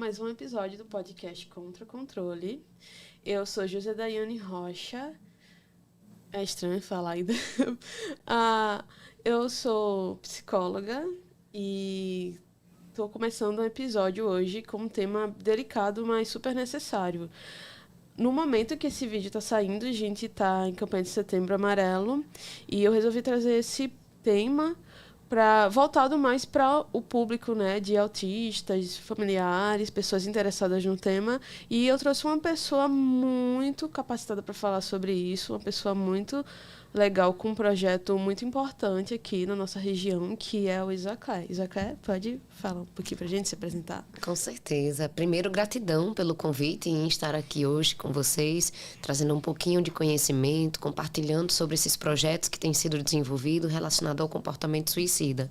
mais um episódio do podcast Contra o Controle. Eu sou José Daiane Rocha. É estranho falar ainda. Eu sou psicóloga e estou começando um episódio hoje com um tema delicado, mas super necessário. No momento que esse vídeo está saindo, a gente está em campanha de Setembro Amarelo e eu resolvi trazer esse tema voltado mais para o público, né, de autistas, familiares, pessoas interessadas no tema. E eu trouxe uma pessoa muito capacitada para falar sobre isso, uma pessoa muito legal, com um projeto muito importante aqui na nossa região, que é o Isaaclé. Isaaclé, pode falar um pouquinho para a gente se apresentar? Com certeza. Primeiro, gratidão pelo convite em estar aqui hoje com vocês, trazendo um pouquinho de conhecimento, compartilhando sobre esses projetos que têm sido desenvolvidos relacionados ao comportamento suicida.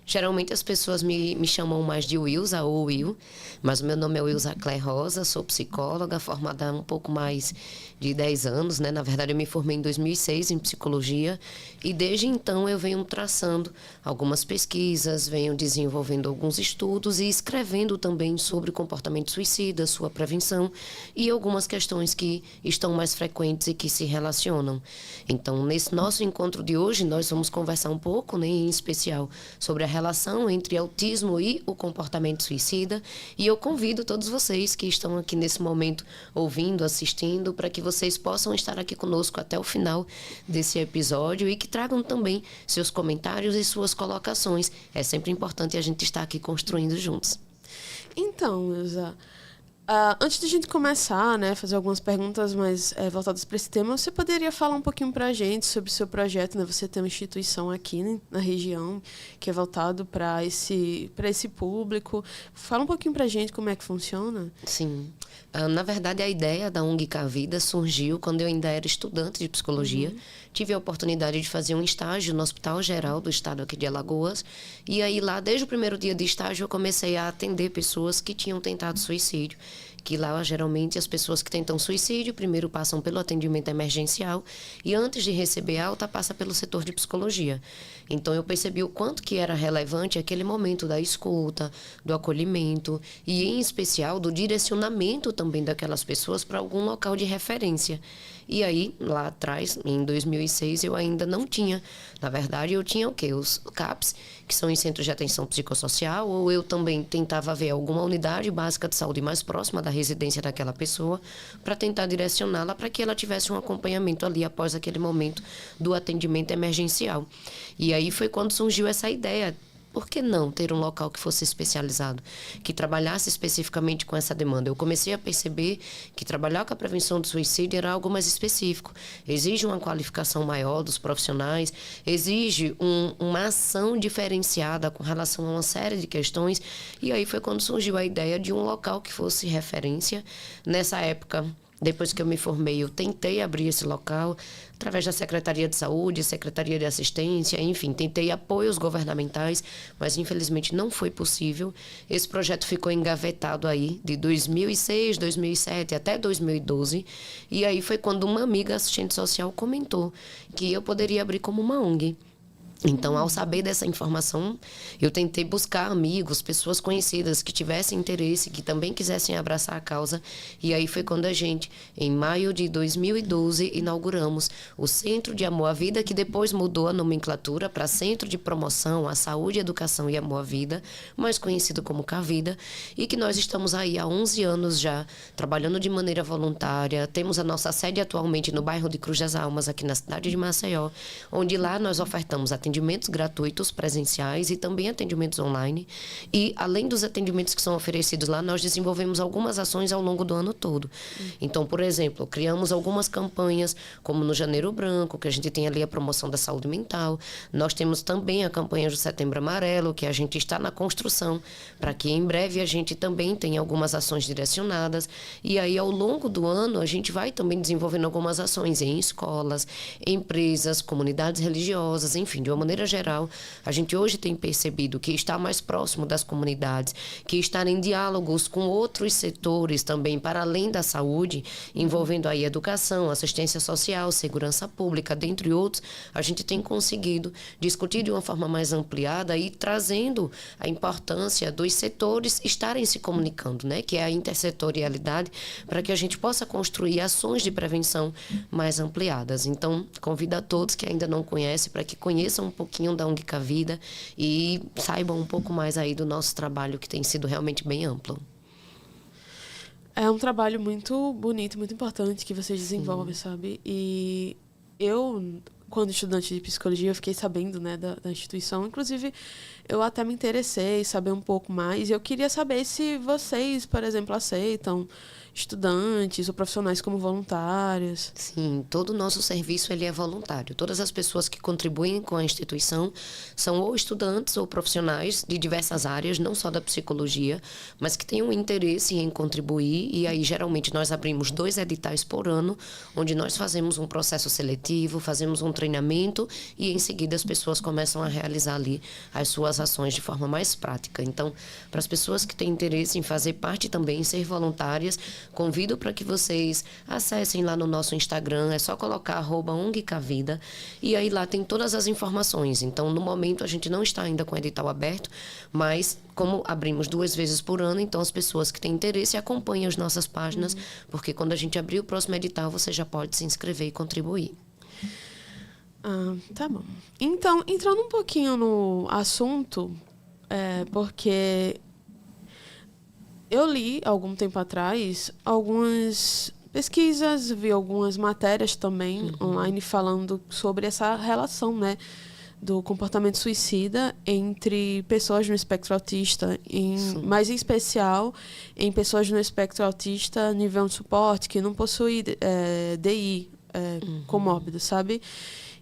Geralmente as pessoas me chamam mais de Wilza ou Will, mas o meu nome é Wilza Claire Rosa, sou psicóloga, formada há um pouco mais de 10 anos, né? Na verdade, eu me formei em 2006 em psicologia e desde então eu venho traçando algumas pesquisas, venho desenvolvendo alguns estudos e escrevendo também sobre o comportamento suicida, sua prevenção e algumas questões que estão mais frequentes e que se relacionam. Então, nesse nosso encontro de hoje, nós vamos conversar um pouco, né, em especial, sobre a relação entre autismo e o comportamento suicida. E eu convido todos vocês que estão aqui nesse momento ouvindo, assistindo, para que vocês possam estar aqui conosco até o final desse episódio e que tragam também seus comentários e suas colocações. É sempre importante a gente estar aqui construindo juntos. Então, Elza, antes de a gente começar, né, fazer algumas perguntas mais voltadas para esse tema, você poderia falar um pouquinho para a gente sobre o seu projeto, né? Você tem uma instituição aqui, né, na região que é voltado para esse público. Fala um pouquinho para a gente como é que funciona. Sim. Na verdade, a ideia da ONG Cavida surgiu quando eu ainda era estudante de psicologia. Tive a oportunidade de fazer um estágio no Hospital Geral do Estado aqui de Alagoas. E aí lá, desde o primeiro dia de estágio, eu comecei a atender pessoas que tinham tentado suicídio. Que lá, geralmente, as pessoas que tentam suicídio primeiro passam pelo atendimento emergencial e antes de receber alta, passa pelo setor de psicologia. Então, eu percebi o quanto que era relevante aquele momento da escuta, do acolhimento e, em especial, do direcionamento também daquelas pessoas para algum local de referência. E aí, lá atrás, em 2006, eu ainda não tinha. Na verdade, eu tinha o quê? Os CAPs, que são em centros de atenção psicossocial, ou eu também tentava ver alguma unidade básica de saúde mais próxima da residência daquela pessoa para tentar direcioná-la para que ela tivesse um acompanhamento ali após aquele momento do atendimento emergencial. E aí foi quando surgiu essa ideia. Por que não ter um local que fosse especializado, que trabalhasse especificamente com essa demanda? Eu comecei a perceber que trabalhar com a prevenção do suicídio era algo mais específico. Exige uma qualificação maior dos profissionais, exige uma ação diferenciada com relação a uma série de questões. E aí foi quando surgiu a ideia de um local que fosse referência. Nessa época, depois que eu me formei, eu tentei abrir esse local através da Secretaria de Saúde, Secretaria de Assistência, enfim, tentei apoios governamentais, mas infelizmente não foi possível. Esse projeto ficou engavetado aí de 2006, 2007 até 2012, e aí foi quando uma amiga assistente social comentou que eu poderia abrir como uma ONG. Então, ao saber dessa informação, eu tentei buscar amigos, pessoas conhecidas que tivessem interesse, que também quisessem abraçar a causa. E aí foi quando a gente, em maio de 2012, inauguramos o Centro de Amor à Vida, que depois mudou a nomenclatura para Centro de Promoção à Saúde, Educação e Amor à Vida, mais conhecido como Cavida, e que nós estamos aí há 11 anos já, trabalhando de maneira voluntária. Temos a nossa sede atualmente no bairro de Cruz das Almas, aqui na cidade de Maceió, onde lá nós ofertamos atendimentos gratuitos presenciais e também atendimentos online. E, além dos atendimentos que são oferecidos lá, nós desenvolvemos algumas ações ao longo do ano todo. Então, por exemplo, criamos algumas campanhas, como no Janeiro Branco, que a gente tem ali a promoção da saúde mental. Nós temos também a campanha do Setembro Amarelo, que a gente está na construção, para que em breve a gente também tenha algumas ações direcionadas. E aí, ao longo do ano, a gente vai também desenvolvendo algumas ações em escolas, empresas, comunidades religiosas, enfim, de uma maneira geral, a gente hoje tem percebido que estar mais próximo das comunidades, que estar em diálogos com outros setores também, para além da saúde, envolvendo aí educação, assistência social, segurança pública, dentre outros, a gente tem conseguido discutir de uma forma mais ampliada e trazendo a importância dos setores estarem se comunicando, né? Que é a intersetorialidade, para que a gente possa construir ações de prevenção mais ampliadas. Então, convido a todos que ainda não conhecem para que conheçam um pouquinho da ONG Cavida e saibam um pouco mais aí do nosso trabalho, que tem sido realmente bem amplo. É um trabalho muito bonito, muito importante que vocês desenvolvem, sabe? E eu, quando estudante de psicologia, eu fiquei sabendo, né, da instituição. Inclusive, eu até me interessei em saber um pouco mais. E eu queria saber se vocês, por exemplo, aceitam estudantes ou profissionais como voluntários. Sim, todo o nosso serviço ele é voluntário. Todas as pessoas que contribuem com a instituição são ou estudantes ou profissionais de diversas áreas, não só da psicologia, mas que tenham interesse em contribuir. E aí, geralmente, nós abrimos 2 editais por ano, onde nós fazemos um processo seletivo, fazemos um treinamento e, em seguida, as pessoas começam a realizar ali as suas ações de forma mais prática. Então, para as pessoas que têm interesse em fazer parte também, em ser voluntárias, convido para que vocês acessem lá no nosso Instagram, é só colocar @ONGCavida, e aí lá tem todas as informações. Então, no momento, a gente não está ainda com o edital aberto, mas como abrimos 2 vezes por ano, então as pessoas que têm interesse acompanhem as nossas páginas, porque quando a gente abrir o próximo edital, você já pode se inscrever e contribuir. Tá bom. Então, entrando um pouquinho no assunto, porque eu li, algum tempo atrás, algumas pesquisas, vi algumas matérias também online falando sobre essa relação, né, do comportamento suicida entre pessoas no espectro autista, mais em especial em pessoas no espectro autista nível de suporte, que não possui DI comórbido, sabe?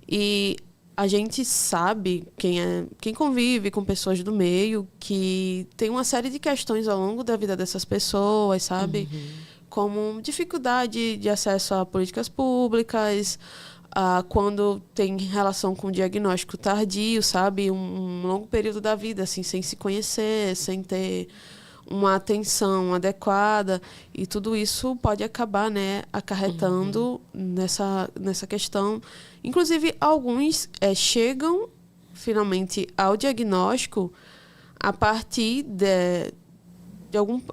E a gente sabe, quem convive com pessoas do meio, que tem uma série de questões ao longo da vida dessas pessoas, sabe? Como dificuldade de acesso a políticas públicas, quando tem relação com diagnóstico tardio, sabe? Um longo período da vida, assim, sem se conhecer, sem ter uma atenção adequada, e tudo isso pode acabar, né, acarretando nessa questão. Inclusive, alguns chegam finalmente ao diagnóstico a partir de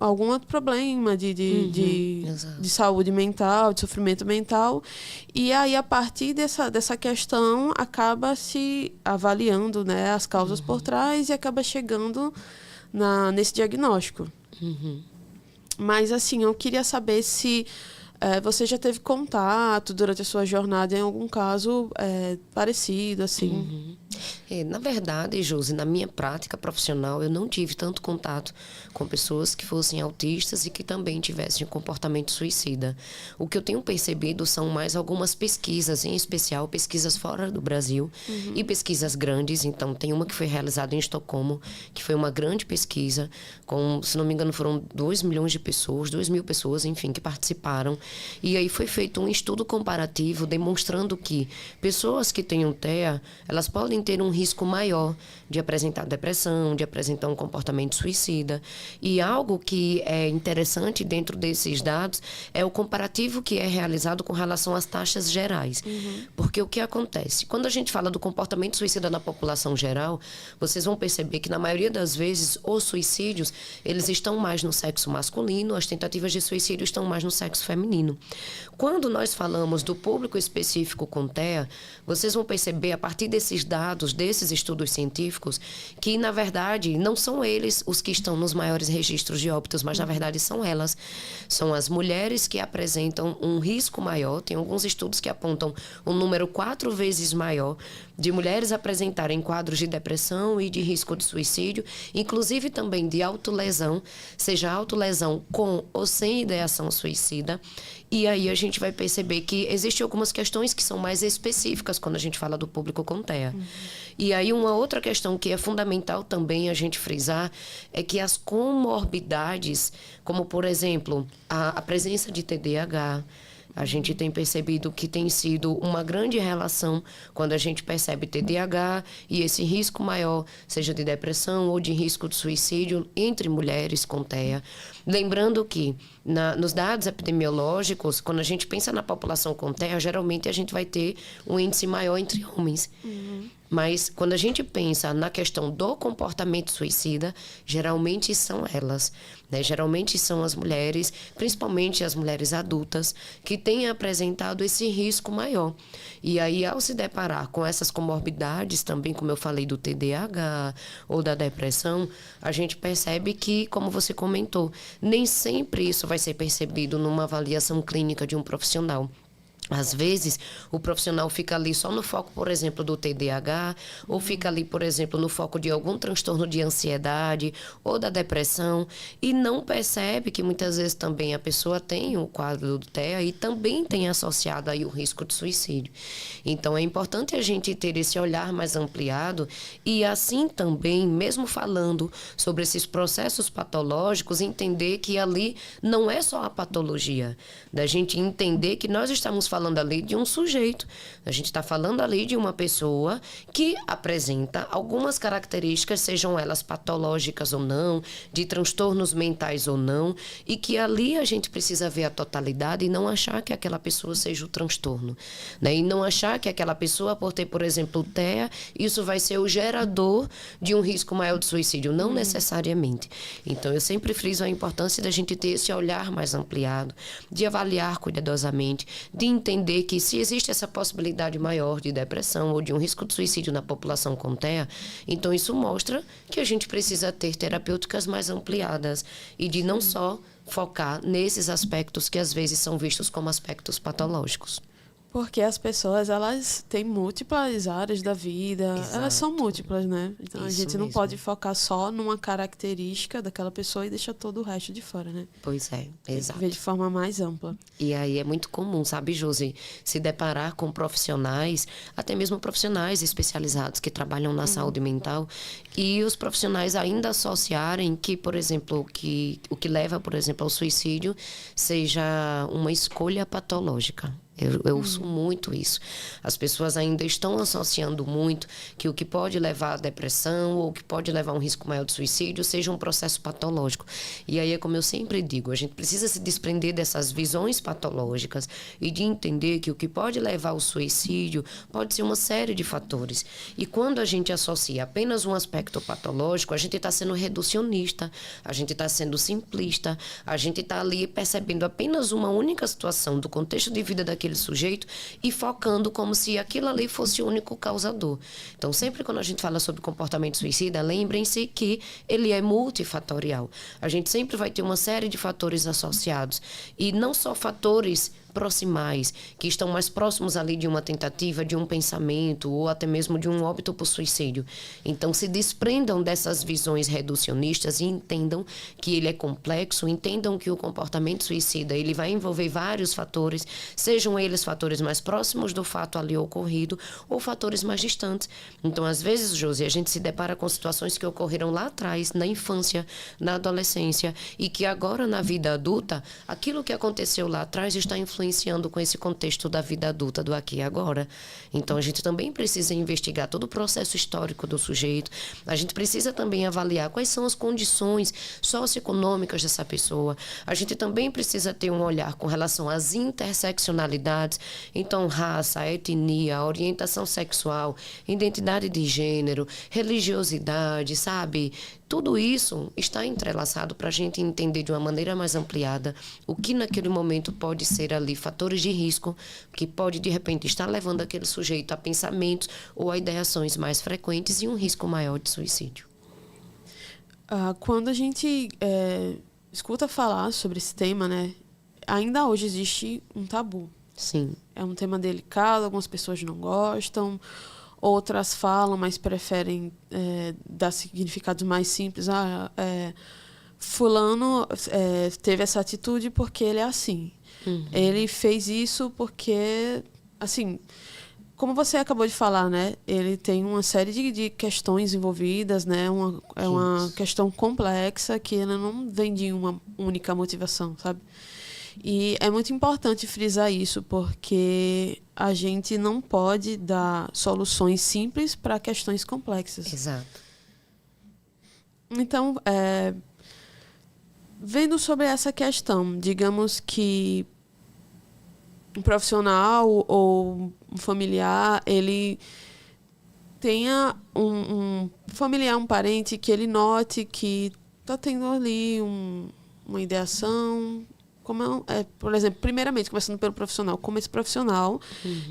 algum outro problema de saúde mental, de sofrimento mental, e aí a partir dessa questão acaba se avaliando, né, as causas por trás e acaba chegando nesse diagnóstico. Mas, assim, eu queria saber se você já teve contato durante a sua jornada em algum caso parecido, assim. Na verdade, Josi, na minha prática profissional, eu não tive tanto contato com pessoas que fossem autistas e que também tivessem um comportamento suicida. O que eu tenho percebido são mais algumas pesquisas, em especial pesquisas fora do Brasil e pesquisas grandes. Então, tem uma que foi realizada em Estocolmo, que foi uma grande pesquisa, com, se não me engano, foram 2 milhões de pessoas, 2 mil pessoas, enfim, que participaram. E aí foi feito um estudo comparativo demonstrando que pessoas que têm um TEA, elas podem ter um risco maior de apresentar depressão, de apresentar um comportamento suicida. E algo que é interessante dentro desses dados é o comparativo que é realizado com relação às taxas gerais. Porque o que acontece? Quando a gente fala do comportamento suicida na população geral, vocês vão perceber que, na maioria das vezes, os suicídios, eles estão mais no sexo masculino, as tentativas de suicídio estão mais no sexo feminino. Quando nós falamos do público específico com TEA, vocês vão perceber, a partir desses dados, desses estudos científicos, que, na verdade, não são eles os que estão nos maiores registros de óbitos, mas, na verdade, são elas. São as mulheres que apresentam um risco maior. Tem alguns estudos que apontam um número 4 vezes maior de mulheres apresentarem quadros de depressão e de risco de suicídio, inclusive também de autolesão, seja autolesão com ou sem ideação suicida. E aí a gente vai perceber que existem algumas questões que são mais específicas quando a gente fala do público com TEA. E aí uma outra questão que é fundamental também a gente frisar é que as comorbidades, como por exemplo, a presença de TDAH, A gente tem percebido que tem sido uma grande relação quando a gente percebe TDAH e esse risco maior, seja de depressão ou de risco de suicídio entre mulheres com TEA. Lembrando que nos dados epidemiológicos, quando a gente pensa na população com TEA, geralmente a gente vai ter um índice maior entre homens. Mas quando a gente pensa na questão do comportamento suicida, geralmente são elas, né? Geralmente são as mulheres, principalmente as mulheres adultas, que têm apresentado esse risco maior. E aí, ao se deparar com essas comorbidades, também como eu falei do TDAH ou da depressão, a gente percebe que, como você comentou, nem sempre isso vai ser percebido numa avaliação clínica de um profissional. Às vezes, o profissional fica ali só no foco, por exemplo, do TDAH, ou fica ali, por exemplo, no foco de algum transtorno de ansiedade ou da depressão, e não percebe que muitas vezes também a pessoa tem o quadro do TEA e também tem associado aí o risco de suicídio. Então, é importante a gente ter esse olhar mais ampliado e assim também, mesmo falando sobre esses processos patológicos, entender que ali não é só a patologia, da gente entender que nós estamos falando ali de um sujeito. A gente está falando ali de uma pessoa que apresenta algumas características, sejam elas patológicas ou não, de transtornos mentais ou não, e que ali a gente precisa ver a totalidade e não achar que aquela pessoa seja o transtorno, né? E não achar que aquela pessoa, por ter, por exemplo, TEA, isso vai ser o gerador de um risco maior de suicídio. Não necessariamente. Então, eu sempre friso a importância da gente ter esse olhar mais ampliado, de avaliar cuidadosamente, de entender que se existe essa possibilidade maior de depressão ou de um risco de suicídio na população com TEA, então isso mostra que a gente precisa ter terapêuticas mais ampliadas e de não só focar nesses aspectos que às vezes são vistos como aspectos patológicos. Porque as pessoas, elas têm múltiplas áreas da vida. Exato. Elas são múltiplas, né? Então, Isso a gente não mesmo. pode focar só numa característica daquela pessoa e deixar todo o resto de fora, né? Pois é, exato. Ver de forma mais ampla. E aí é muito comum, sabe, Josi, se deparar com profissionais, até mesmo profissionais especializados que trabalham na saúde mental, e os profissionais ainda associarem que, por exemplo, o que leva, por exemplo, ao suicídio seja uma escolha patológica. Eu ouço muito isso. As pessoas ainda estão associando muito que o que pode levar à depressão ou o que pode levar a um risco maior de suicídio seja um processo patológico. E aí é como eu sempre digo, a gente precisa se desprender dessas visões patológicas e de entender que o que pode levar ao suicídio pode ser uma série de fatores. E quando a gente associa apenas um aspecto patológico, a gente está sendo reducionista, a gente está sendo simplista, a gente está ali percebendo apenas uma única situação do contexto de vida daquele sujeito e focando como se aquilo ali fosse o único causador. Então, sempre quando a gente fala sobre comportamento suicida, lembrem-se que ele é multifatorial. A gente sempre vai ter uma série de fatores associados e não só fatores proximais, que estão mais próximos ali de uma tentativa, de um pensamento ou até mesmo de um óbito por suicídio. Então, se desprendam dessas visões reducionistas e entendam que ele é complexo, entendam que o comportamento suicida ele vai envolver vários fatores, sejam eles fatores mais próximos do fato ali ocorrido ou fatores mais distantes. Então, às vezes, Josi, a gente se depara com situações que ocorreram lá atrás, na infância, na adolescência, e que agora, na vida adulta, aquilo que aconteceu lá atrás está influenciando com esse contexto da vida adulta, do aqui e agora. Então, a gente também precisa investigar todo o processo histórico do sujeito. A gente precisa também avaliar quais são as condições socioeconômicas dessa pessoa. A gente também precisa ter um olhar com relação às interseccionalidades. Então, raça, etnia, orientação sexual, identidade de gênero, religiosidade, sabe? Tudo isso está entrelaçado para a gente entender de uma maneira mais ampliada o que naquele momento pode ser ali fatores de risco que pode de repente estar levando aquele sujeito a pensamentos ou a ideações mais frequentes e um risco maior de suicídio. Quando a gente escuta falar sobre esse tema, né, ainda hoje existe um tabu. Sim. É um tema delicado, algumas pessoas não gostam, outras falam, mas preferem dar significados mais simples. Fulano teve essa atitude porque ele é assim. Ele fez isso porque, assim, como você acabou de falar, né? Ele tem uma série de questões envolvidas, né? Uma questão complexa que ela não vem de uma única motivação, sabe? E é muito importante frisar isso, porque a gente não pode dar soluções simples para questões complexas. Exato. Então, vendo sobre essa questão, digamos que um profissional ou um familiar, ele tenha um familiar, um parente, que ele note que está tendo ali uma ideação, por exemplo, primeiramente, começando pelo profissional, como esse profissional,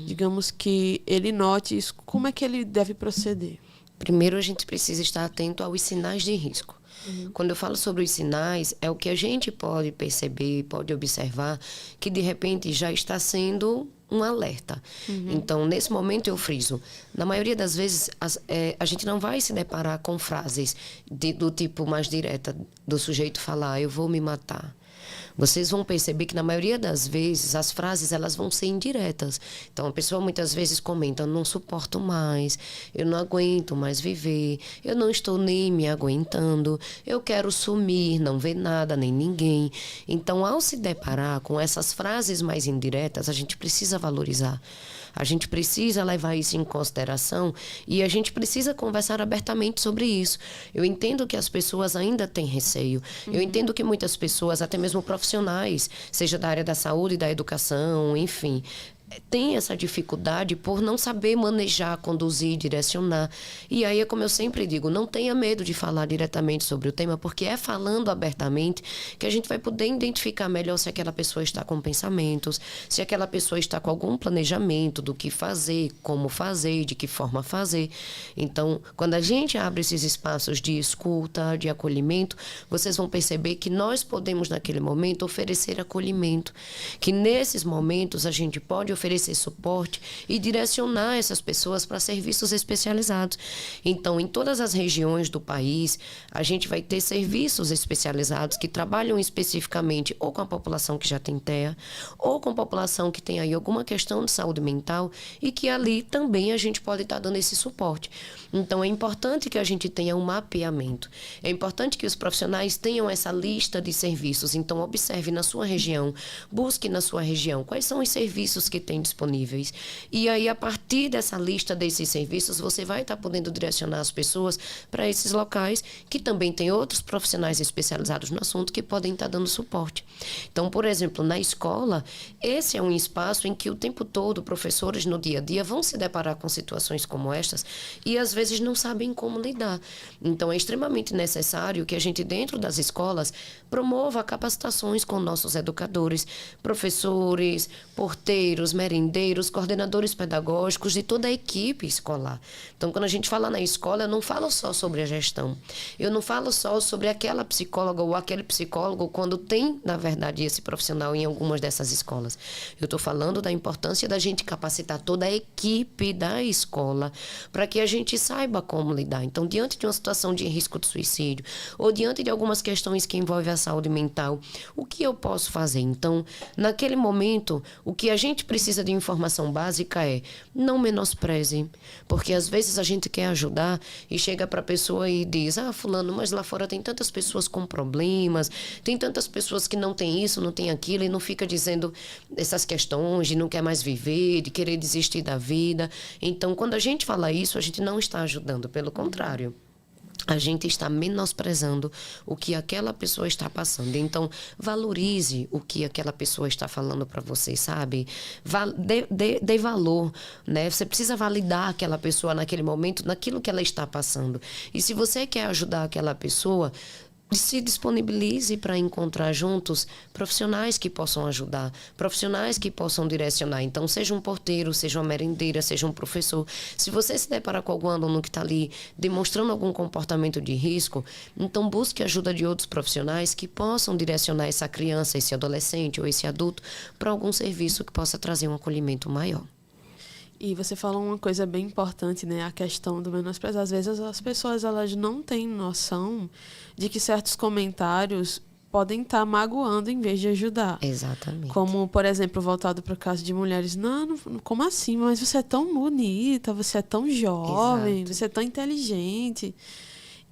digamos que ele note isso, como é que ele deve proceder? Primeiro, a gente precisa estar atento aos sinais de risco. Quando eu falo sobre os sinais, é o que a gente pode perceber, pode observar, que de repente já está sendo um alerta. Então, nesse momento eu friso. Na maioria das vezes, a gente não vai se deparar com frases do tipo mais direta, do sujeito falar, eu vou me matar. Vocês vão perceber que na maioria das vezes as frases elas vão ser indiretas. Então a pessoa muitas vezes comenta, eu não suporto mais, eu não aguento mais viver, eu não estou nem me aguentando, eu quero sumir, não ver nada nem ninguém. Então ao se deparar com essas frases mais indiretas, a gente precisa valorizar. A gente precisa levar isso em consideração e a gente precisa conversar abertamente sobre isso. Eu entendo que as pessoas ainda têm receio. Eu entendo que muitas pessoas, até mesmo profissionais, seja da área da saúde, da educação, enfim, tem essa dificuldade por não saber manejar, conduzir, direcionar. E aí é como eu sempre digo, não tenha medo de falar diretamente sobre o tema, porque é falando abertamente que a gente vai poder identificar melhor se aquela pessoa está com pensamentos, se aquela pessoa está com algum planejamento do que fazer, como fazer, de que forma fazer. Então, quando a gente abre esses espaços de escuta, de acolhimento, vocês vão perceber que nós podemos, naquele momento, oferecer acolhimento, que nesses momentos a gente pode oferecer suporte e direcionar essas pessoas para serviços especializados. Então, em todas as regiões do país, a gente vai ter serviços especializados que trabalham especificamente ou com a população que já tem TEA, ou com a população que tem aí alguma questão de saúde mental e que ali também a gente pode estar dando esse suporte. Então, é importante que a gente tenha um mapeamento. É importante que os profissionais tenham essa lista de serviços. Então, observe na sua região, busque na sua região quais são os serviços que tem disponíveis. E aí, a partir dessa lista desses serviços, você vai estar podendo direcionar as pessoas para esses locais que também tem outros profissionais especializados no assunto que podem estar dando suporte. Então, por exemplo, na escola, esse é um espaço em que o tempo todo professores no dia a dia vão se deparar com situações como estas e às vezes não sabem como lidar. Então, é extremamente necessário que a gente, dentro das escolas, promova capacitações com nossos educadores, professores, porteiros, merendeiros, coordenadores pedagógicos de toda a equipe escolar. Então, quando a gente fala na escola, eu não falo só sobre a gestão. Eu não falo só sobre aquela psicóloga ou aquele psicólogo quando tem, na verdade, esse profissional em algumas dessas escolas. Eu estou falando da importância da gente capacitar toda a equipe da escola para que a gente saiba como lidar. Então, diante de uma situação de risco de suicídio ou diante de algumas questões que envolvem a saúde mental, o que eu posso fazer? Então, naquele momento, o que a gente precisa de informação básica é não menospreze, porque às vezes a gente quer ajudar e chega para a pessoa e diz, fulano, mas lá fora tem tantas pessoas com problemas, tem tantas pessoas que não têm isso, não têm aquilo, e não fica dizendo essas questões de não quer mais viver, de querer desistir da vida. Então, quando a gente fala isso, a gente não está ajudando, pelo contrário. A gente está menosprezando o que aquela pessoa está passando. Então, valorize o que aquela pessoa está falando para você, sabe? Dê valor, né? Você precisa validar aquela pessoa naquele momento, naquilo que ela está passando. E se você quer ajudar aquela pessoa, se disponibilize para encontrar juntos profissionais que possam ajudar, profissionais que possam direcionar. Então, seja um porteiro, seja uma merendeira, seja um professor. Se você se deparar com algum aluno que está ali demonstrando algum comportamento de risco, então busque ajuda de outros profissionais que possam direcionar essa criança, esse adolescente ou esse adulto para algum serviço que possa trazer um acolhimento maior. E você falou uma coisa bem importante, né? A questão do menosprezo. Às vezes as pessoas elas não têm noção de que certos comentários podem estar magoando em vez de ajudar. Exatamente. Como, por exemplo, voltado para o caso de mulheres. Não, como assim? Mas você é tão bonita, você é tão jovem, Exato. Você é tão inteligente.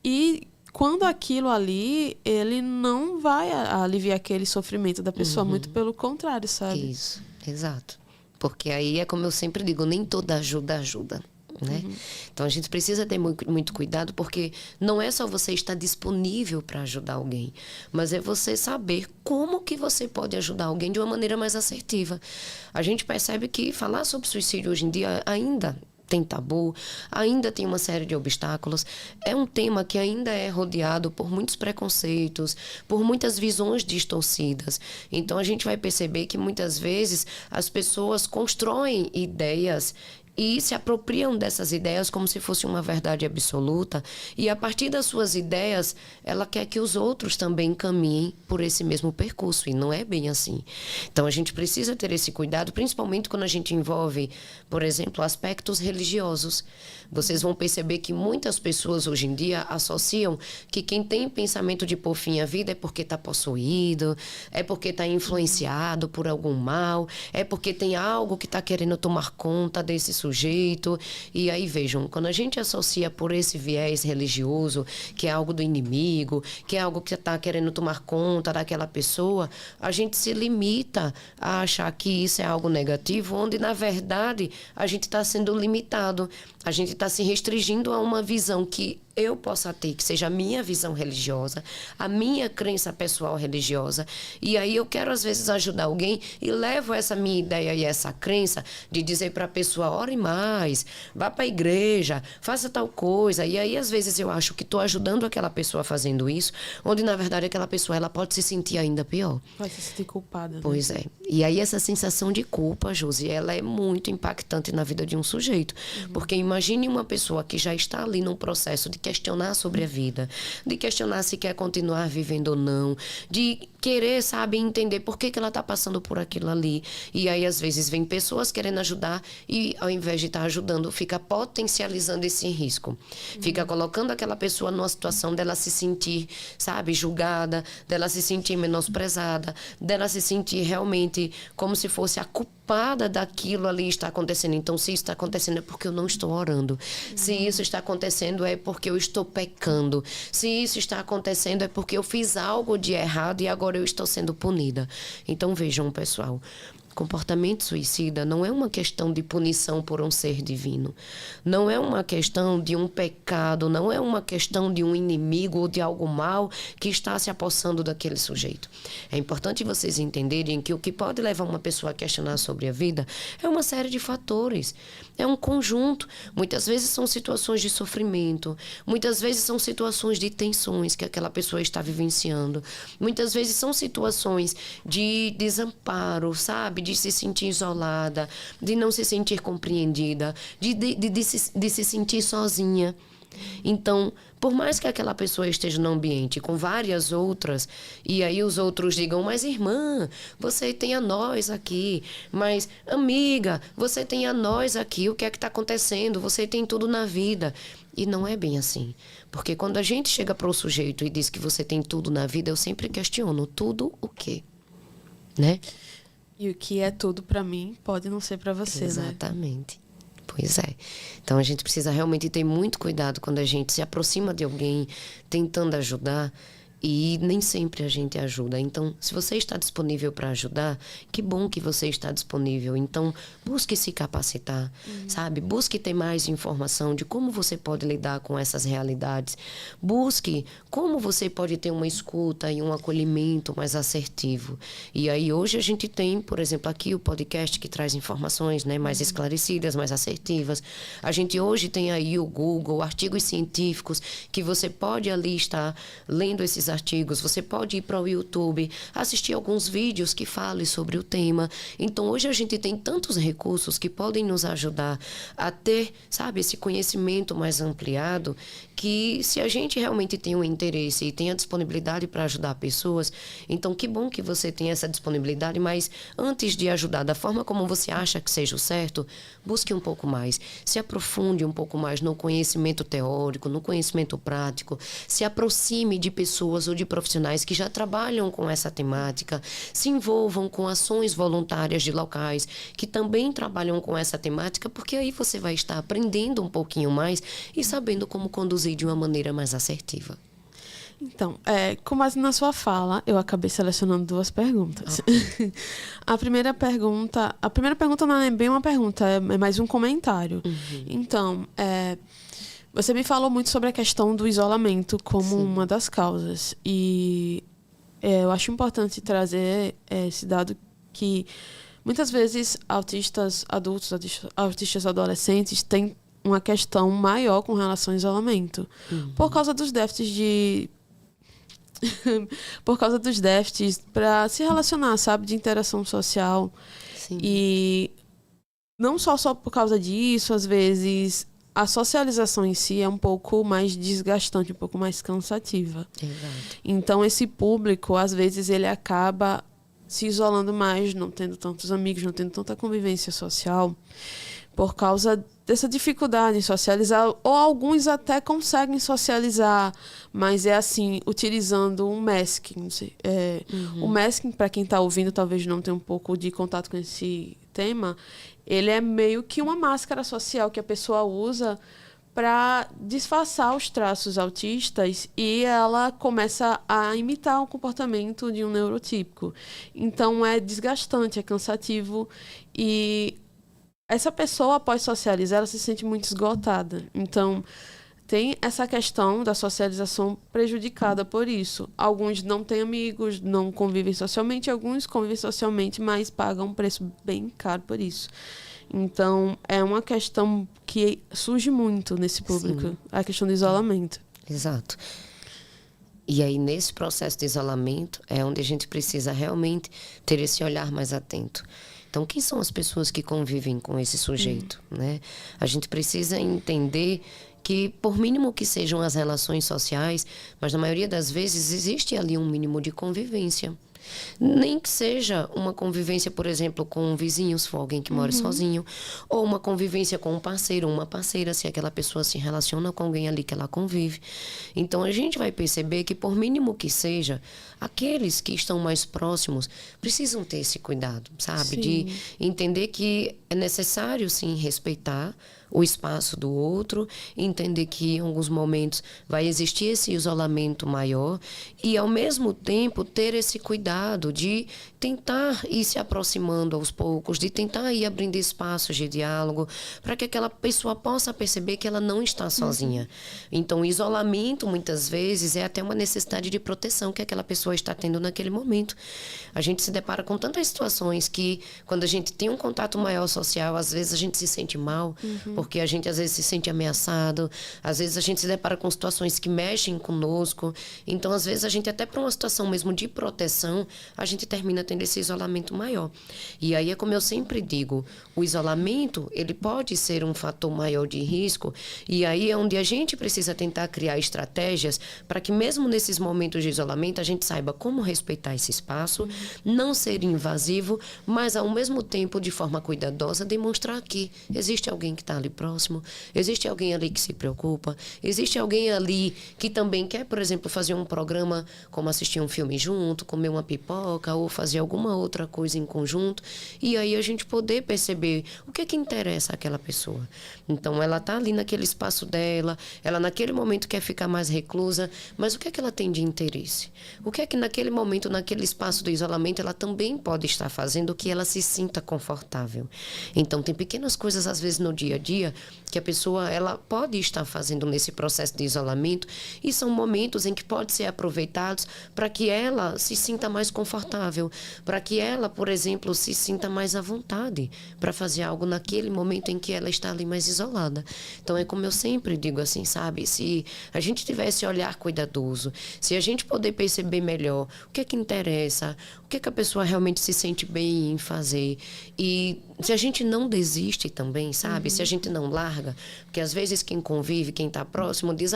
E quando aquilo ali, ele não vai aliviar aquele sofrimento da pessoa, muito pelo contrário, sabe? Isso, exato. Porque aí é como eu sempre digo, nem toda ajuda ajuda. Né? Então a gente precisa ter muito cuidado, porque não é só você estar disponível para ajudar alguém, mas é você saber como que você pode ajudar alguém de uma maneira mais assertiva. A gente percebe que falar sobre suicídio hoje em dia ainda tem tabu, ainda tem uma série de obstáculos. É um tema que ainda é rodeado por muitos preconceitos, por muitas visões distorcidas. Então a gente vai perceber que muitas vezes as pessoas constroem ideias e se apropriam dessas ideias como se fosse uma verdade absoluta. E a partir das suas ideias, ela quer que os outros também caminhem por esse mesmo percurso. E não é bem assim. Então, a gente precisa ter esse cuidado, principalmente quando a gente envolve, por exemplo, aspectos religiosos. Vocês vão perceber que muitas pessoas hoje em dia associam que quem tem pensamento de pôr fim à vida é porque está possuído, é porque está influenciado por algum mal, é porque tem algo que está querendo tomar conta desse sujeito. E aí, vejam, quando a gente associa por esse viés religioso, que é algo do inimigo, que é algo que está querendo tomar conta daquela pessoa, a gente se limita a achar que isso é algo negativo, onde, na verdade, a gente está sendo limitado. A gente está se restringindo a uma visão que eu possa ter, que seja a minha visão religiosa, a minha crença pessoal religiosa. E aí eu quero, às vezes, ajudar alguém e levo essa minha ideia e essa crença de dizer para a pessoa, ore mais, vá para a igreja, faça tal coisa. E aí, às vezes, eu acho que estou ajudando aquela pessoa fazendo isso, onde, na verdade, aquela pessoa ela pode se sentir ainda pior. Pode se sentir culpada. Né? Pois é. E aí, essa sensação de culpa, Josi, ela é muito impactante na vida de um sujeito. Porque imagine uma pessoa que já está ali num processo de questionar sobre a vida, de questionar se quer continuar vivendo ou não, de querer, sabe, entender por que ela está passando por aquilo ali. E aí, às vezes, vem pessoas querendo ajudar e, ao invés de estar ajudando, fica potencializando esse risco. Fica colocando aquela pessoa numa situação dela se sentir, sabe, julgada, dela se sentir menosprezada, dela se sentir realmente como se fosse a culpada daquilo ali está acontecendo. Então, se isso está acontecendo é porque eu não estou orando. Se isso está acontecendo é porque eu estou pecando. Se isso está acontecendo é porque eu fiz algo de errado e agora eu estou sendo punida. Então, vejam, pessoal, comportamento suicida não é uma questão de punição por um ser divino. Não é uma questão de um pecado, não é uma questão de um inimigo ou de algo mal que está se apossando daquele sujeito. É importante vocês entenderem que o que pode levar uma pessoa a questionar sobre a vida é uma série de fatores. É um conjunto. Muitas vezes são situações de sofrimento, muitas vezes são situações de tensões que aquela pessoa está vivenciando. Muitas vezes são situações de desamparo, sabe? De se sentir isolada, de não se sentir compreendida, de se sentir sozinha. Então, por mais que aquela pessoa esteja no ambiente com várias outras, e aí os outros digam, mas irmã, você tem a nós aqui, mas amiga, você tem a nós aqui, o que é que está acontecendo? Você tem tudo na vida. E não é bem assim. Porque quando a gente chega para o sujeito e diz que você tem tudo na vida, eu sempre questiono, tudo o quê? Né? E o que é tudo para mim pode não ser para você, Exatamente. Né? Pois é. Então, a gente precisa realmente ter muito cuidado quando a gente se aproxima de alguém tentando ajudar e nem sempre a gente ajuda. Então, se você está disponível para ajudar, que bom que você está disponível. Então, busque se capacitar, sabe? Busque ter mais informação de como você pode lidar com essas realidades. Busque como você pode ter uma escuta e um acolhimento mais assertivo. E aí, hoje a gente tem, por exemplo, aqui o podcast que traz informações, né, mais esclarecidas, mais assertivas. A gente hoje tem aí o Google, artigos científicos, que você pode ali estar lendo esses artigos, você pode ir para o YouTube, assistir alguns vídeos que falem sobre o tema. Então, hoje a gente tem tantos recursos que podem nos ajudar a ter, sabe, esse conhecimento mais ampliado, que se a gente realmente tem um interesse e tem a disponibilidade para ajudar pessoas, então que bom que você tem essa disponibilidade, mas antes de ajudar da forma como você acha que seja o certo, busque um pouco mais, se aprofunde um pouco mais no conhecimento teórico, no conhecimento prático, se aproxime de pessoas ou de profissionais que já trabalham com essa temática, se envolvam com ações voluntárias de locais que também trabalham com essa temática, porque aí você vai estar aprendendo um pouquinho mais e sabendo como conduzir de uma maneira mais assertiva. Então, com base na sua fala, eu acabei selecionando 2 perguntas. A primeira pergunta não é bem uma pergunta, é mais um comentário. Então, você me falou muito sobre a questão do isolamento como uma das causas. E eu acho importante trazer esse dado que muitas vezes autistas adultos, autistas adolescentes têm uma questão maior com relação ao isolamento. Por causa dos déficits por causa dos déficits para se relacionar, sabe? De interação social. Sim. E não só por causa disso, às vezes a socialização em si é um pouco mais desgastante, um pouco mais cansativa. Exato. Então, esse público, às vezes, ele acaba se isolando mais, não tendo tantos amigos, não tendo tanta convivência social, por causa dessa dificuldade em socializar, ou alguns até conseguem socializar, mas é assim, utilizando um masking. O masking, para quem está ouvindo, talvez não tenha um pouco de contato com esse tema, ele é meio que uma máscara social que a pessoa usa para disfarçar os traços autistas e ela começa a imitar o comportamento de um neurotípico. Então, é desgastante, é cansativo e essa pessoa, após socializar, ela se sente muito esgotada. Então, tem essa questão da socialização prejudicada por isso. Alguns não têm amigos, não convivem socialmente, alguns convivem socialmente, mas pagam um preço bem caro por isso. Então, é uma questão que surge muito nesse público, sim, a questão do isolamento. Exato. E aí, nesse processo de isolamento, é onde a gente precisa realmente ter esse olhar mais atento. Então, quem são as pessoas que convivem com esse sujeito, né? A gente precisa entender que, por mínimo que sejam as relações sociais, mas na maioria das vezes existe ali um mínimo de convivência. Nem que seja uma convivência, por exemplo, com um vizinho, se for alguém que mora sozinho, ou uma convivência com um parceiro, uma parceira, se aquela pessoa se relaciona com alguém ali que ela convive. Então, a gente vai perceber que, por mínimo que seja, aqueles que estão mais próximos precisam ter esse cuidado, sabe? Sim. De entender que é necessário, sim, respeitar o espaço do outro, entender que em alguns momentos vai existir esse isolamento maior e, ao mesmo tempo, ter esse cuidado de tentar ir se aproximando aos poucos, de tentar ir abrindo espaços de diálogo para que aquela pessoa possa perceber que ela não está sozinha. Então, o isolamento, muitas vezes, é até uma necessidade de proteção que aquela pessoa está tendo naquele momento. A gente se depara com tantas situações que, quando a gente tem um contato maior social, às vezes a gente se sente mal, porque a gente às vezes se sente ameaçado, às vezes a gente se depara com situações que mexem conosco. Então, às vezes, a gente até para uma situação mesmo de proteção, a gente termina tendo esse isolamento maior. E aí é como eu sempre digo, o isolamento, ele pode ser um fator maior de risco, e aí é onde a gente precisa tentar criar estratégias para que mesmo nesses momentos de isolamento a gente saiba como respeitar esse espaço, não ser invasivo, mas ao mesmo tempo, de forma cuidadosa, demonstrar que existe alguém que está ali próximo, existe alguém ali que se preocupa, existe alguém ali que também quer, por exemplo, fazer um programa como assistir um filme junto, comer uma pipoca ou fazer alguma outra coisa em conjunto, e aí a gente poder perceber o que é que interessa àquela pessoa. Então, ela está ali naquele espaço dela, ela naquele momento quer ficar mais reclusa, mas o que é que ela tem de interesse? O que é que naquele momento, naquele espaço do isolamento, ela também pode estar fazendo que ela se sinta confortável? Então, tem pequenas coisas, às vezes, no dia a dia, que a pessoa ela pode estar fazendo nesse processo de isolamento, e são momentos em que pode ser aproveitados para que ela se sinta mais confortável, para que ela, por exemplo, se sinta mais à vontade para fazer algo naquele momento em que ela está ali mais isolada. Então, é como eu sempre digo assim, sabe? Se a gente tiver esse olhar cuidadoso, se a gente poder perceber melhor o que é que interessa, o que é que a pessoa realmente se sente bem em fazer, e se a gente não desiste também, sabe? Se a gente não larga, porque às vezes quem convive, quem está próximo, diz,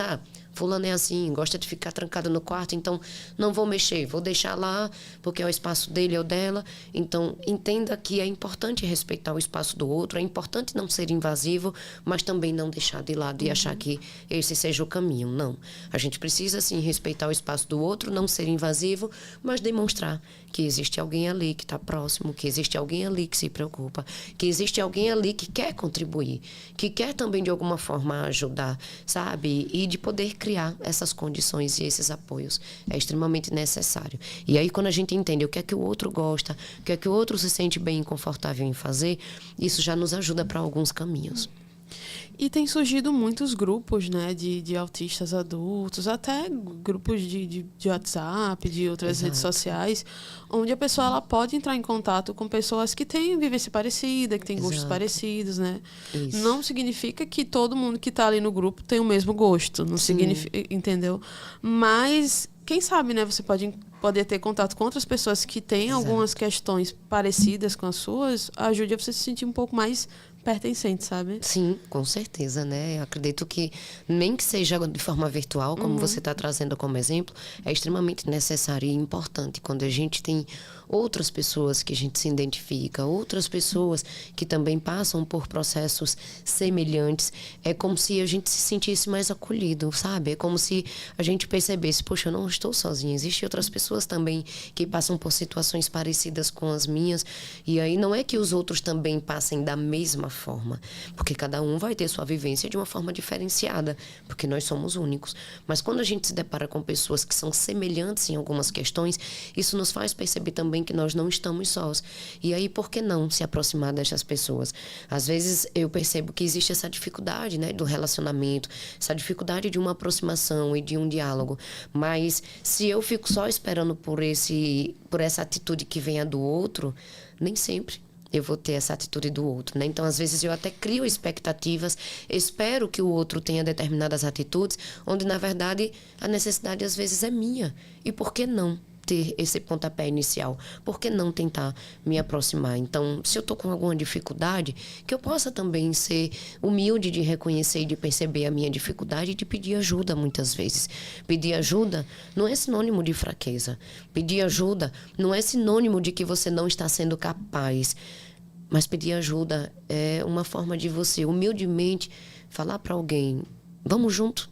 fulano é assim, gosta de ficar trancado no quarto, então não vou mexer, vou deixar lá, porque é o espaço dele ou dela. Então, entenda que é importante respeitar o espaço do outro, é importante não ser invasivo, mas também não deixar de lado e achar que esse seja o caminho. Não. A gente precisa, sim, respeitar o espaço do outro, não ser invasivo, mas demonstrar que existe alguém ali que está próximo, que existe alguém ali que se preocupa, que existe alguém ali que quer contribuir, que quer também, de alguma forma, ajudar, sabe? E de poder criar essas condições e esses apoios. É extremamente necessário. E aí, quando a gente entende o que é que o outro gosta, o que é que o outro se sente bem e confortável em fazer, isso já nos ajuda para alguns caminhos. E tem surgido muitos grupos, né, de autistas adultos, até grupos de WhatsApp, de outras redes sociais, onde a pessoa ela pode entrar em contato com pessoas que têm vivência parecida, que têm gostos parecidos, né? Isso. Não significa que todo mundo que está ali no grupo tem o mesmo gosto, não significa, entendeu? Mas quem sabe, né, você pode ter contato com outras pessoas que têm algumas questões parecidas com as suas, ajude a você se sentir um pouco mais pertencente, sabe? Sim, com certeza, né? Eu acredito que, nem que seja de forma virtual, como você está trazendo como exemplo, é extremamente necessário e importante quando a gente tem outras pessoas que a gente se identifica, outras pessoas que também passam por processos semelhantes. É como se a gente se sentisse mais acolhido, sabe? É como se a gente percebesse, poxa, eu não estou sozinha, existem outras pessoas também que passam por situações parecidas com as minhas, e aí não é que os outros também passem da mesma forma, porque cada um vai ter sua vivência de uma forma diferenciada, porque nós somos únicos. Mas quando a gente se depara com pessoas que são semelhantes em algumas questões, isso nos faz perceber também que nós não estamos sós. E aí, por que não se aproximar dessas pessoas? Às vezes eu percebo que existe essa dificuldade, né, do relacionamento, essa dificuldade de uma aproximação e de um diálogo. Mas se eu fico só esperando por essa atitude que venha do outro, nem sempre eu vou ter essa atitude do outro, né? Então, às vezes, eu até crio expectativas, espero que o outro tenha determinadas atitudes, onde, na verdade, a necessidade, às vezes, é minha. E por que não ter esse pontapé inicial? Por que não tentar me aproximar? Então, se eu estou com alguma dificuldade, que eu possa também ser humilde de reconhecer e de perceber a minha dificuldade e de pedir ajuda muitas vezes. Pedir ajuda não é sinônimo de fraqueza. Pedir ajuda não é sinônimo de que você não está sendo capaz. Mas pedir ajuda é uma forma de você humildemente falar para alguém, vamos junto.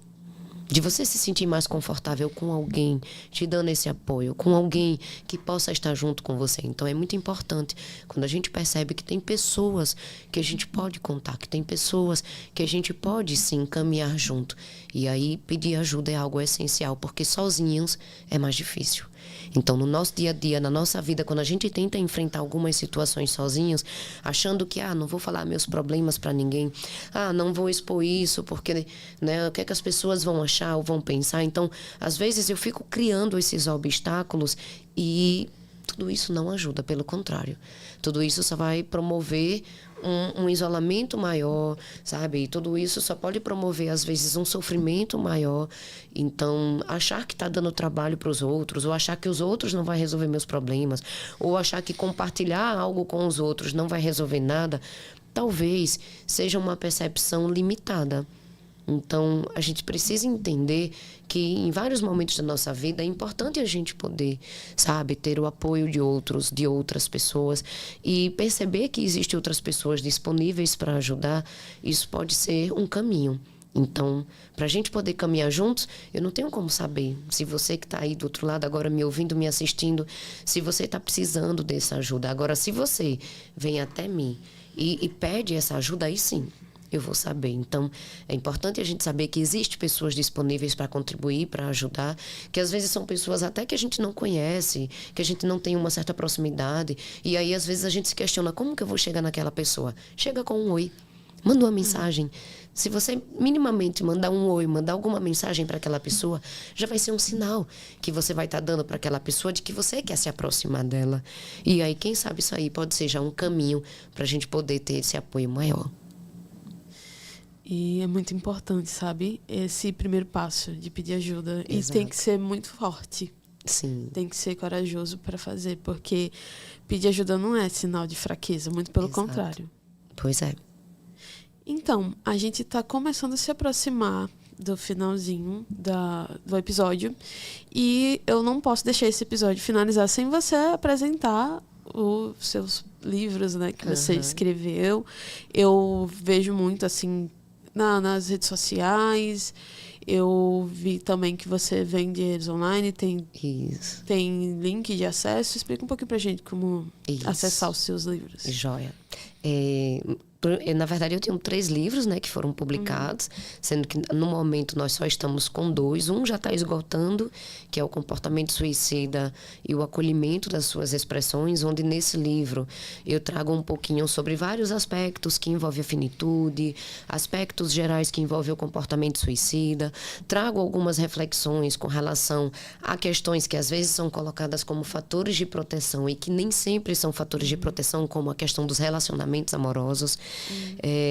De você se sentir mais confortável com alguém te dando esse apoio, com alguém que possa estar junto com você. Então, é muito importante quando a gente percebe que tem pessoas que a gente pode contar, que tem pessoas que a gente pode, sim, caminhar junto. E aí, pedir ajuda é algo essencial, porque sozinhos é mais difícil. Então, no nosso dia a dia, na nossa vida, quando a gente tenta enfrentar algumas situações sozinhos, achando que, não vou falar meus problemas para ninguém, não vou expor isso, porque, né, o que é que as pessoas vão achar ou vão pensar? Então, às vezes eu fico criando esses obstáculos e tudo isso não ajuda, pelo contrário. Tudo isso só vai promover um isolamento maior, sabe? E tudo isso só pode promover, às vezes, um sofrimento maior. Então, achar que está dando trabalho para os outros, ou achar que os outros não vão resolver meus problemas, ou achar que compartilhar algo com os outros não vai resolver nada, talvez seja uma percepção limitada. Então, a gente precisa entender que em vários momentos da nossa vida é importante a gente poder, sabe, ter o apoio de outros, de outras pessoas e perceber que existem outras pessoas disponíveis para ajudar. Isso pode ser um caminho. Então, para a gente poder caminhar juntos, eu não tenho como saber se você que está aí do outro lado agora me ouvindo, me assistindo, se você está precisando dessa ajuda. Agora, se você vem até mim e pede essa ajuda, aí sim, eu vou saber. Então, é importante a gente saber que existem pessoas disponíveis para contribuir, para ajudar, que às vezes são pessoas até que a gente não conhece, que a gente não tem uma certa proximidade, e aí às vezes a gente se questiona, como que eu vou chegar naquela pessoa? Chega com um oi, manda uma mensagem. Se você minimamente mandar um oi, mandar alguma mensagem para aquela pessoa, já vai ser um sinal que você vai estar dando para aquela pessoa de que você quer se aproximar dela. E aí, quem sabe isso aí pode ser já um caminho para a gente poder ter esse apoio maior. E é muito importante, sabe? Esse primeiro passo de pedir ajuda. Exato. E tem que ser muito forte. Sim. Tem que ser corajoso para fazer, porque pedir ajuda não é sinal de fraqueza, muito pelo Exato. contrário. Pois é. Então, a gente está começando a se aproximar do finalzinho do episódio. E eu não posso deixar esse episódio finalizar sem você apresentar os seus livros, né, que você escreveu. Eu vejo muito, assim, nas redes sociais. Eu vi também que você vende eles online, tem link de acesso. Explica um pouquinho pra gente como acessar os seus livros. Joia. Na verdade, eu tenho 3 livros, né, que foram publicados, sendo que no momento nós só estamos com 2. Um já está esgotando, que é o Comportamento Suicida e o Acolhimento das Suas Expressões, onde nesse livro eu trago um pouquinho sobre vários aspectos que envolvem a finitude, aspectos gerais que envolvem o comportamento suicida. Trago algumas reflexões com relação a questões que às vezes são colocadas como fatores de proteção e que nem sempre são fatores de proteção, como a questão dos relacionamentos amorosos.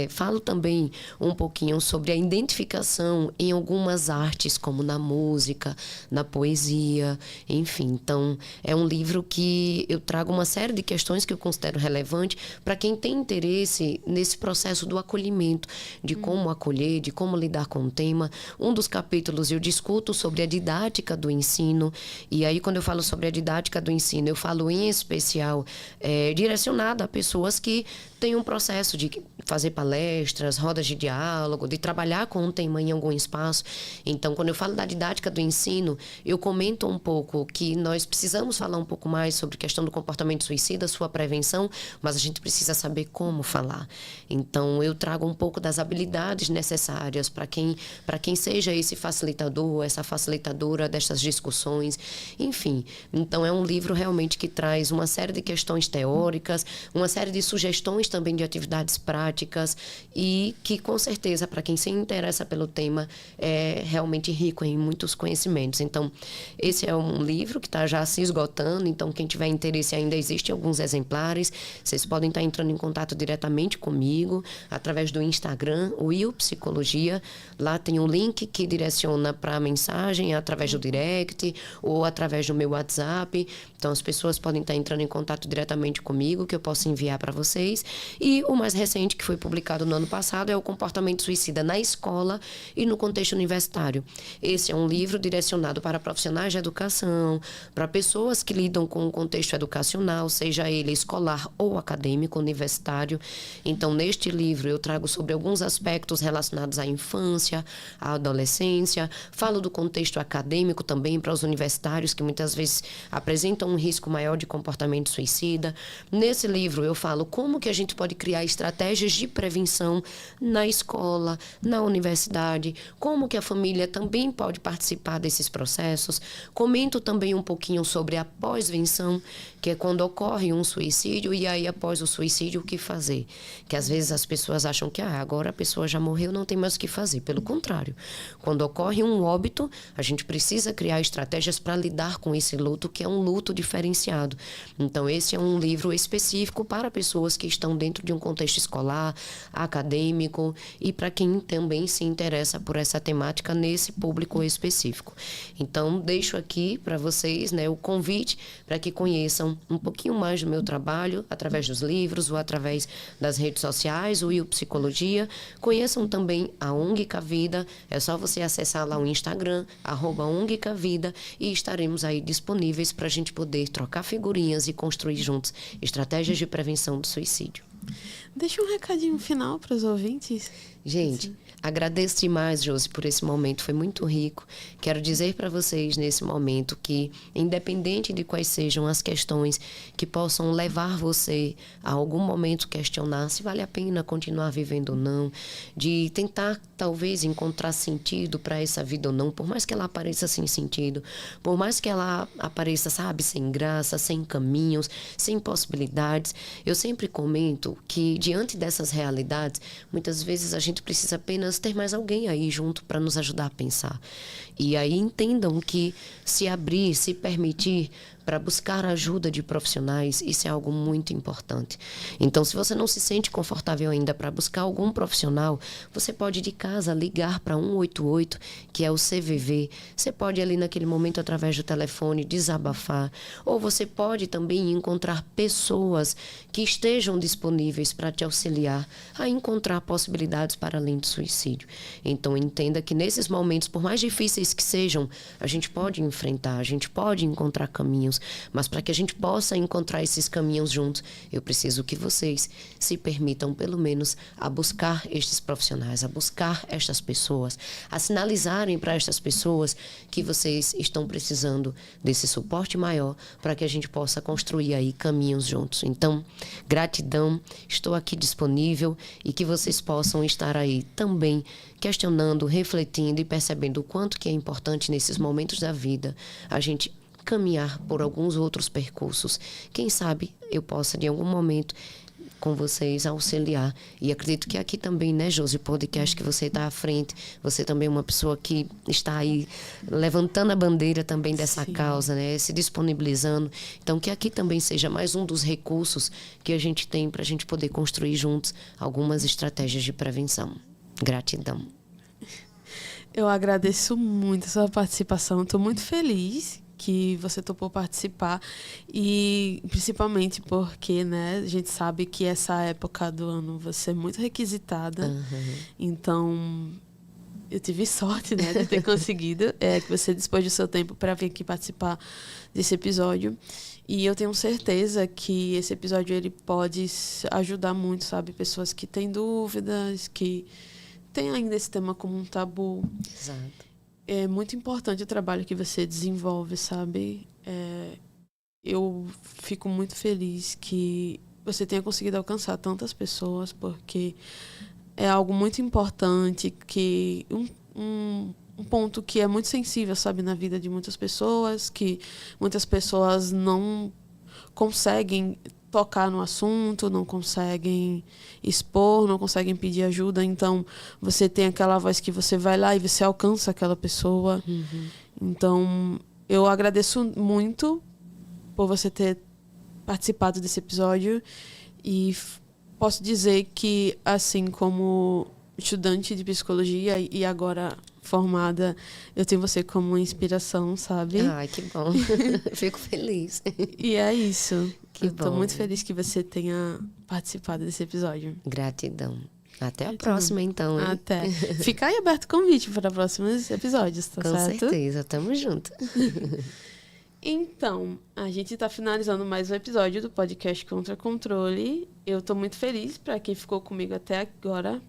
Falo também um pouquinho sobre a identificação em algumas artes, como na música, na poesia, enfim. Então, é um livro que eu trago uma série de questões que eu considero relevante para quem tem interesse nesse processo do acolhimento, de como acolher, de como lidar com o tema. Um dos capítulos eu discuto sobre a didática do ensino, e aí quando eu falo sobre a didática do ensino, eu falo em especial direcionada a pessoas que têm um processo de fazer palestras, rodas de diálogo, de trabalhar com um tema em algum espaço. Então, quando eu falo da didática do ensino, eu comento um pouco que nós precisamos falar um pouco mais sobre a questão do comportamento suicida, sua prevenção, mas a gente precisa saber como falar. Então, eu trago um pouco das habilidades necessárias para quem seja esse facilitador, essa facilitadora dessas discussões, enfim. Então, é um livro realmente que traz uma série de questões teóricas, uma série de sugestões também de atividades práticas e que, com certeza, para quem se interessa pelo tema, é realmente rico em muitos conhecimentos. Então, esse é um livro que está já se esgotando, então quem tiver interesse, ainda existem alguns exemplares. Vocês podem estar entrando em contato diretamente comigo através do Instagram, o Will Psicologia. Lá tem um link que direciona para a mensagem através do direct ou através do meu WhatsApp. Então, as pessoas podem estar entrando em contato diretamente comigo, que eu posso enviar para vocês. E o mais recente, que foi publicado no ano passado, é o Comportamento Suicida na Escola e no Contexto Universitário. Esse é um livro direcionado para profissionais de educação, para pessoas que lidam com o contexto educacional, seja ele escolar ou acadêmico, universitário. Então, neste livro, eu trago sobre alguns aspectos relacionados à infância, à adolescência. Falo do contexto acadêmico também para os universitários, que muitas vezes apresentam um risco maior de comportamento suicida. Nesse livro, eu falo como que a gente pode criar estratégias de prevenção na escola, na universidade, como que a família também pode participar desses processos. Comento também um pouquinho sobre a pós-venção, que é quando ocorre um suicídio e aí após o suicídio o que fazer. Que às vezes as pessoas acham que agora a pessoa já morreu, não tem mais o que fazer. Pelo contrário, quando ocorre um óbito, a gente precisa criar estratégias para lidar com esse luto, que é um luto diferenciado. Então, esse é um livro específico para pessoas que estão dentro de um contexto escolar, acadêmico e para quem também se interessa por essa temática nesse público específico. Então, deixo aqui para vocês, né, o convite para que conheçam um pouquinho mais do meu trabalho através dos livros ou através das redes sociais, o Will Psicologia. Conheçam também a ONG Cavida, é só você acessar lá o Instagram, @ONG Cavida, e estaremos aí disponíveis para a gente poder trocar figurinhas e construir juntos estratégias de prevenção do suicídio. Deixa um recadinho final para os ouvintes. Gente, agradeço demais, Josi, por esse momento, foi muito rico. Quero dizer para vocês nesse momento que, independente de quais sejam as questões que possam levar você a algum momento questionar se vale a pena continuar vivendo ou não, de tentar talvez encontrar sentido para essa vida ou não, por mais que ela apareça sem sentido, por mais que ela apareça, sabe, sem graça, sem caminhos, sem possibilidades, eu sempre comento que diante dessas realidades, muitas vezes a gente precisa apenas ter mais alguém aí junto para nos ajudar a pensar. E aí entendam que se abrir, se permitir para buscar ajuda de profissionais, isso é algo muito importante. Então, se você não se sente confortável ainda para buscar algum profissional, você pode de casa ligar para 188, que é o CVV. Você pode ali naquele momento, através do telefone, desabafar. Ou você pode também encontrar pessoas que estejam disponíveis para te auxiliar a encontrar possibilidades para além do suicídio. Então, entenda que nesses momentos, por mais difíceis que sejam, a gente pode enfrentar, a gente pode encontrar caminhos. caminhos, mas para que a gente possa encontrar esses caminhos juntos, eu preciso que vocês se permitam, pelo menos, a buscar estes profissionais, a buscar estas pessoas, a sinalizarem para estas pessoas que vocês estão precisando desse suporte maior para que a gente possa construir aí caminhos juntos. Então, gratidão, estou aqui disponível e que vocês possam estar aí também questionando, refletindo e percebendo o quanto que é importante nesses momentos da vida a gente caminhar por alguns outros percursos. Quem sabe eu possa, de algum momento, com vocês, auxiliar. E acredito que aqui também, né, Josi, o podcast que você está à frente, você também é uma pessoa que está aí levantando a bandeira também dessa causa, né, se disponibilizando. Então, que aqui também seja mais um dos recursos que a gente tem para a gente poder construir juntos algumas estratégias de prevenção. Gratidão. Eu agradeço muito a sua participação. Estou muito feliz que você topou participar e principalmente porque, né, a gente sabe que essa época do ano você é muito requisitada. Então eu tive sorte, né, de ter conseguido que você dispôs do seu tempo para vir aqui participar desse episódio. E eu tenho certeza que esse episódio ele pode ajudar muito, sabe, pessoas que têm dúvidas, que têm ainda esse tema como um tabu. Exato. É muito importante o trabalho que você desenvolve, sabe? Eu fico muito feliz que você tenha conseguido alcançar tantas pessoas, porque é algo muito importante, que um ponto que é muito sensível, sabe, na vida de muitas pessoas, que muitas pessoas não conseguem tocar no assunto, não conseguem expor, não conseguem pedir ajuda. Então, você tem aquela voz que você vai lá e você alcança aquela pessoa. Então, eu agradeço muito por você ter participado desse episódio e posso dizer que, assim como estudante de psicologia e agora formada, eu tenho você como uma inspiração, sabe? Ai, que bom. Fico feliz. E é isso. Que eu tô bom. muito feliz que você tenha participado desse episódio. Gratidão. Até a próxima, então, hein? Até. Fica aí aberto o convite para próximos episódios, tá certo? Com certeza, tamo junto. Então, a gente tá finalizando mais um episódio do podcast Contra Controle. Eu tô muito feliz para quem ficou comigo até agora.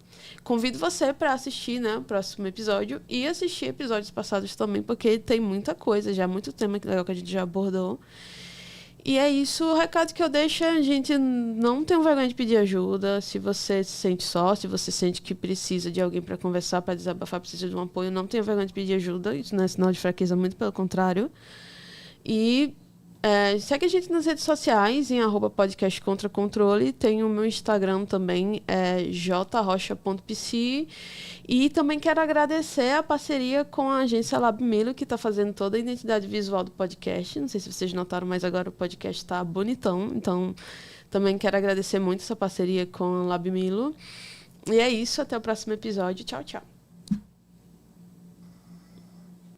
Convido você para assistir, né, o próximo episódio e assistir episódios passados também, porque tem muita coisa, já muito tema legal que a gente já abordou. E é isso, o recado que eu deixo é, gente, não tenha vergonha de pedir ajuda. Se você se sente só, se você sente que precisa de alguém para conversar, para desabafar, precisa de um apoio, não tenha vergonha de pedir ajuda. Isso não é sinal de fraqueza, muito pelo contrário. E segue a gente nas redes sociais, em @podcastcontracontrole. Tem o meu Instagram também, jrocha.pc. E também quero agradecer a parceria com a agência LabMilo, que está fazendo toda a identidade visual do podcast. Não sei se vocês notaram, mas agora o podcast está bonitão. Então, também quero agradecer muito essa parceria com a LabMilo. E é isso, até o próximo episódio. Tchau, tchau.